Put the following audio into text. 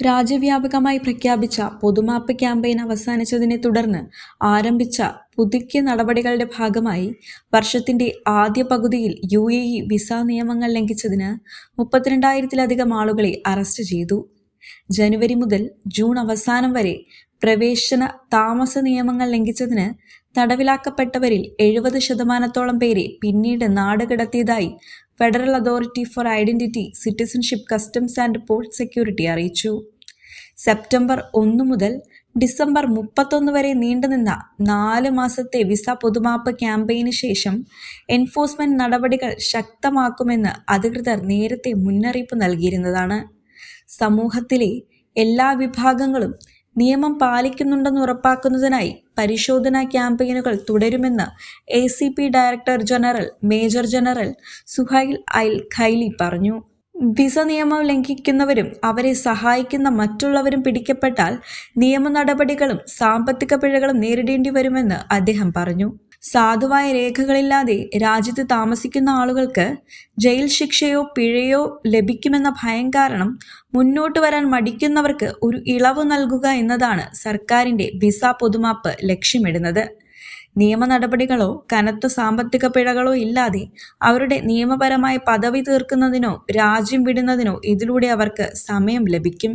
രാജ്യവ്യാപകമായി പ്രഖ്യാപിച്ച പൊതുമാപ്പ് ക്യാമ്പയിൻ അവസാനിച്ചതിനെ തുടർന്ന് ആരംഭിച്ച പുതുക്കിയ നടപടികളുടെ ഭാഗമായി വർഷത്തിന്റെ ആദ്യ പകുതിയിൽ UAE വിസ നിയമങ്ങൾ ലംഘിച്ചതിന് 32,000-ലധികം ആളുകളെ അറസ്റ്റ് ചെയ്തു. ജനുവരി മുതൽ ജൂൺ അവസാനം വരെ പ്രവേശന താമസ നിയമങ്ങൾ ലംഘിച്ചതിന് തടവിലാക്കപ്പെട്ടവരിൽ 70% പേരെ പിന്നീട് നാടുകടത്തിയതായി federal authority for identity, citizenship, customs and port security അറിയിച്ചു. സെപ്റ്റംബർ 1 മുതൽ ഡിസംബർ 31 വരെ നീണ്ടുനിന്ന 4 മാസത്തെ വിസ പൊതുമാപ്പ് ക്യാമ്പയിന് ശേഷം എൻഫോഴ്സ്മെന്റ് നടപടികൾ ശക്തമാക്കുമെന്ന് അധികൃതർ നേരത്തെ മുന്നറിയിപ്പ് നൽകിയിരുന്നതാണ്. സമൂഹത്തിലെ എല്ലാ വിഭാഗങ്ങളും നിയമം പാലിക്കുന്നുണ്ടെന്ന് ഉറപ്പാക്കുന്നതിനായി പരിശോധനാ ക്യാമ്പയിനുകൾ തുടരുമെന്ന് ACP director general major general Suhail Al Khaili പറഞ്ഞു. വിസ നിയമം ലംഘിക്കുന്നവരും അവരെ സഹായിക്കുന്ന മറ്റുള്ളവരും പിടിക്കപ്പെട്ടാൽ നിയമ നടപടികളും സാമ്പത്തിക പിഴകളും നേരിടേണ്ടി വരുമെന്ന് അദ്ദേഹം പറഞ്ഞു. സാധുവായ രേഖകളില്ലാതെ രാജ്യത്ത് താമസിക്കുന്ന ആളുകൾക്ക് ജയിൽ ശിക്ഷയോ പിഴയോ ലഭിക്കുമെന്ന ഭയം കാരണം മുന്നോട്ട് വരാൻ മടിക്കുന്നവർക്ക് ഒരു ഇളവ് നൽകുക എന്നതാണ് സർക്കാരിന്റെ വിസ പൊതുമാപ്പ് ലക്ഷ്യമിടുന്നത്. നിയമ നടപടികളോ കനത്ത സാമ്പത്തിക പിഴകളോ ഇല്ലാതെ അവരുടെ നിയമപരമായ പദവി തീർക്കുന്നതിനോ രാജ്യം വിടുന്നതിനോ ഇതിലൂടെ അവർക്ക് സമയം ലഭിക്കും.